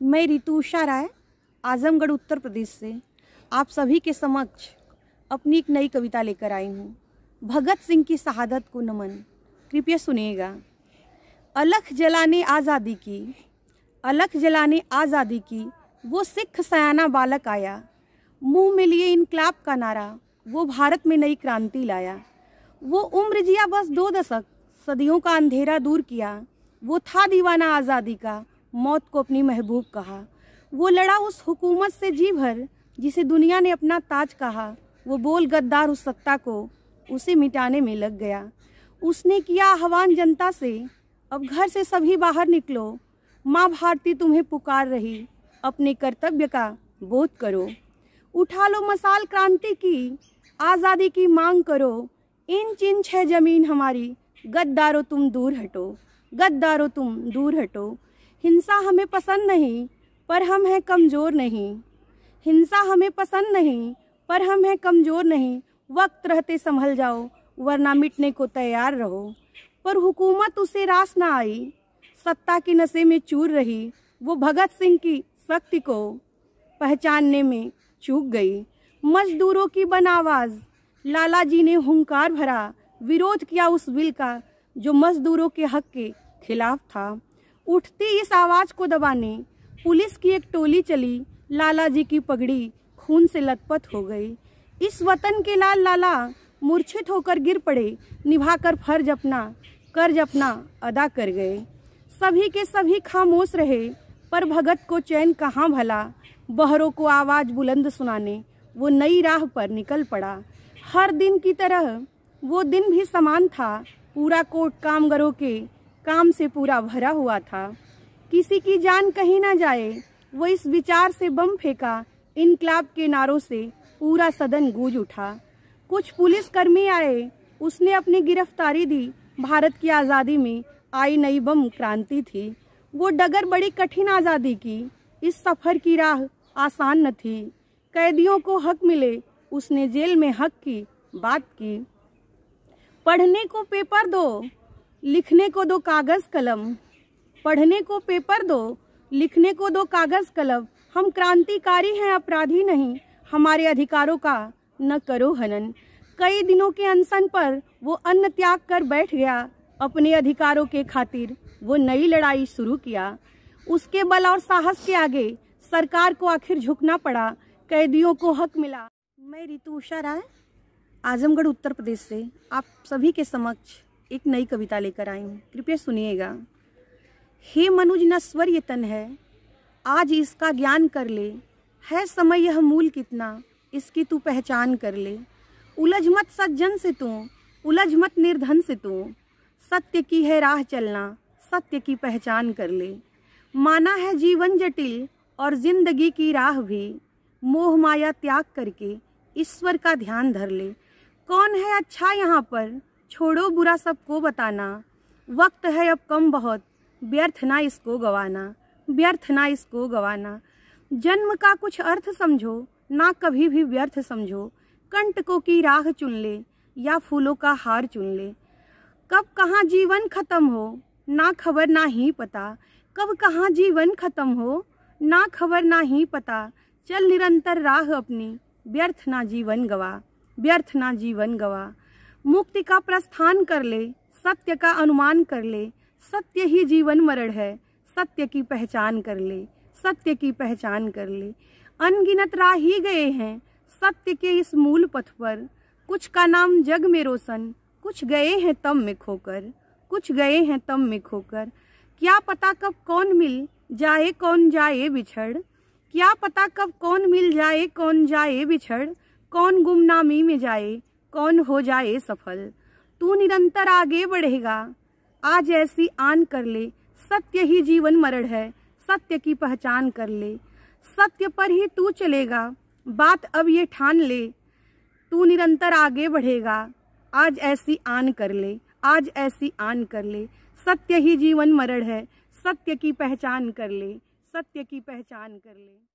मैं ऋतु उषा राय आजमगढ़ उत्तर प्रदेश से आप सभी के समक्ष अपनी एक नई कविता लेकर आई हूँ। भगत सिंह की शहादत को नमन। कृपया सुनिएगा। अलख जलाने आज़ादी की, अलख जलाने आज़ादी की, वो सिख सयाना बालक आया, मुंह में लिए इनकलाब का नारा, वो भारत में नई क्रांति लाया। वो उम्र जिया बस 2 दशक, सदियों का अंधेरा दूर किया। वो था दीवाना आज़ादी का, मौत को अपनी महबूब कहा। वो लड़ा उस हुकूमत से जी भर, जिसे दुनिया ने अपना ताज कहा। वो बोल गद्दार उस सत्ता को, उसे मिटाने में लग गया। उसने किया आह्वान जनता से, अब घर से सभी बाहर निकलो। माँ भारती तुम्हें पुकार रही, अपने कर्तव्य का बोध करो। उठा लो मसाल क्रांति की, आज़ादी की मांग करो। इंच इंच है जमीन हमारी, गद्दारो तुम दूर हटो, गद्दारो तुम दूर हटो। हिंसा हमें पसंद नहीं, पर हम हैं कमज़ोर नहीं। हिंसा हमें पसंद नहीं, पर हम हैं कमज़ोर नहीं। वक्त रहते संभल जाओ, वरना मिटने को तैयार रहो। पर हुकूमत उसे रास ना आई, सत्ता के नशे में चूर रही। वो भगत सिंह की शक्ति को पहचानने में चूक गई। मजदूरों की बन आवाज़, लाला जी ने हुंकार भरा। विरोध किया उस बिल का, जो मजदूरों के हक के खिलाफ था। उठती इस आवाज़ को दबाने पुलिस की एक टोली चली। लाला जी की पगड़ी खून से लथपथ हो गई। इस वतन के लाल लाला मूर्छित होकर गिर पड़े। निभाकर फर्ज अपना, कर्ज अपना अदा कर गए। सभी के सभी खामोश रहे, पर भगत को चैन कहाँ भला। बहरों को आवाज़ बुलंद सुनाने वो नई राह पर निकल पड़ा। हर दिन की तरह वो दिन भी समान था। पूरा कोट कामगारों के काम से पूरा भरा हुआ था। किसी की जान कहीं ना जाए, वो इस विचार से बम फेंका। इनकलाब के नारों से पूरा सदन गूंज उठा। कुछ पुलिसकर्मी आए, उसने अपनी गिरफ्तारी दी। भारत की आज़ादी में आई नई बम क्रांति थी। वो डगर बड़ी कठिन आज़ादी की, इस सफ़र की राह आसान न थी। कैदियों को हक मिले, उसने जेल में हक की बात की। पढ़ने को पेपर दो, लिखने को दो कागज़ कलम। पढ़ने को पेपर दो, लिखने को दो कागज़ कलम। हम क्रांतिकारी हैं, अपराधी नहीं। हमारे अधिकारों का न करो हनन। कई दिनों के अनशन पर वो अन्न त्याग कर बैठ गया। अपने अधिकारों के खातिर वो नई लड़ाई शुरू किया। उसके बल और साहस के आगे सरकार को आखिर झुकना पड़ा। कैदियों को हक मिला। मैं ऋतु उषा राय आजमगढ़ उत्तर प्रदेश से आप सभी के समक्ष एक नई कविता लेकर आई हूँ। कृपया सुनिएगा। हे मनुज नश्वर ये तन है, आज इसका ज्ञान कर ले। है समय यह मूल कितना, इसकी तू पहचान कर ले। उलझ मत सज्जन से तू, उलझ मत निर्धन से तू। सत्य की है राह चलना, सत्य की पहचान कर ले। माना है जीवन जटिल और जिंदगी की राह भी। मोह माया त्याग करके ईश्वर का ध्यान धर ले। कौन है अच्छा यहाँ पर, छोड़ो बुरा सबको बताना। वक्त है अब कम बहुत, व्यर्थ ना इसको गवाना, व्यर्थ ना इसको गवाना। जन्म का कुछ अर्थ समझो, ना कभी भी व्यर्थ समझो। कंटकों की राह चुन ले, या फूलों का हार चुन ले। कब कहाँ जीवन खत्म हो, ना खबर ना ही पता। कब कहाँ जीवन खत्म हो, ना खबर ना ही पता। चल निरंतर राह अपनी, व्यर्थ ना जीवन गवा, व्यर्थ ना जीवन गवा। मुक्ति का प्रस्थान कर ले, सत्य का अनुमान कर ले। सत्य ही जीवन मरण है, सत्य की पहचान कर ले, सत्य की पहचान कर ले। अनगिनत राह ही गए हैं सत्य के इस मूल पथ पर। कुछ का नाम जग में रोशन, कुछ गए हैं तम में खोकर, कुछ गए हैं तम में खोकर। क्या पता कब कौन मिल जाए, कौन जाए बिछड़। क्या पता कब कौन मिल जाए, कौन जाए बिछड़। कौन गुमनामी में जाए, कौन हो जाए सफल। तू निरंतर आगे बढ़ेगा, आज ऐसी आन कर ले। सत्य ही जीवन मरण है, सत्य की पहचान कर ले। सत्य पर ही तू चलेगा, बात अब ये ठान ले। तू निरंतर आगे बढ़ेगा, आज ऐसी आन कर ले, आज ऐसी आन कर ले। सत्य ही जीवन मरण है, सत्य की पहचान कर ले, सत्य की पहचान कर ले।